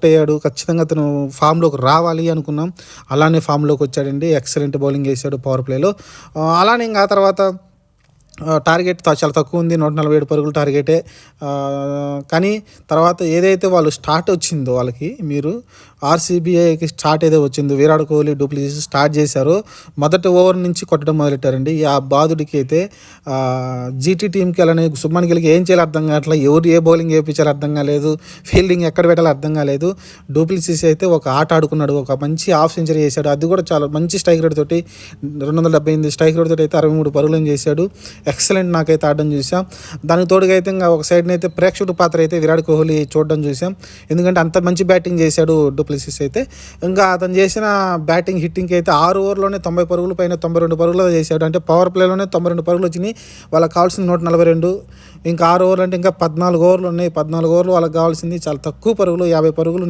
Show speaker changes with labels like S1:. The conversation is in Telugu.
S1: అయ్యాడు. ఖచ్చితంగా అతను ఫామ్‌లోకి రావాలి అనుకున్నాం. అలానే ఫామ్‌లోకి వచ్చాడండి. ఎక్సలెంట్ బౌలింగ్ ఏసాడు పవర్ ప్లేలో. అలానే ఇంక ఆ తర్వాత టార్గెట్ చాలా తక్కువ ఉంది. 147 పరుగులు టార్గెటే. కానీ తర్వాత ఏదైతే వాళ్ళు స్టార్ట్ వచ్చిందో వాళ్ళకి ఆర్సీబీకి స్టార్ట్ ఏదో వచ్చిందో విరాట్ కోహ్లీ, డూప్లెసిస్ స్టార్ట్ చేశారో మొదటి ఓవర్ నుంచి కొట్టడం మొదలెట్టారండి. ఆ బాదుడికి అయితే జీటీ టీంకి అలానే శుభ్మన్ గిల్కి ఏం చేయాలో అర్థం కావట్లేదు. ఎవరు ఏ బౌలింగ్ వేయించాలో అర్థం కాలేదు. ఫీల్డింగ్ ఎక్కడ పెట్టాలో అర్థం కాలేదు. డూప్లెసిస్ అయితే ఒక ఆట ఆడుకున్నాడు. ఒక మంచి హాఫ్ సెంచరీ చేశాడు. అది కూడా చాలా మంచి స్ట్రైక్ రేట్ తోటి 278 స్ట్రైక్ రేట్ తోటి అయితే 63 పరుగులను చేశాడు. ఎక్సలెంట్ నాకైతే ఆడడం చూసాం. దానికి తోడుగా అయితే ఇంకా ఒక సైడ్న అయితే ప్రేక్షకుడి పాత్ర అయితే విరాట్ కోహ్లీ చూడడం చూసాం. ఎందుకంటే అంత మంచి బ్యాటింగ్ చేశాడు డూప్లెసిస్ అయితే. ఇంకా అతను చేసిన బ్యాటింగ్ హిట్టింగ్కి అయితే 6 ఓవర్లోనే 90 పరుగులు పైన 92 పరుగులు చేశాడు. అంటే పవర్ ప్లేలోనే 92 పరుగులు వచ్చినాయి. వాళ్ళకి కావాల్సింది 142. ఇంకా 6 ఓవర్లు అంటే ఇంకా 14 ఓవర్లు ఉన్నాయి. 14 ఓవర్లు వాళ్ళకి కావాల్సింది చాలా తక్కువ పరుగులు, 50 పరుగులు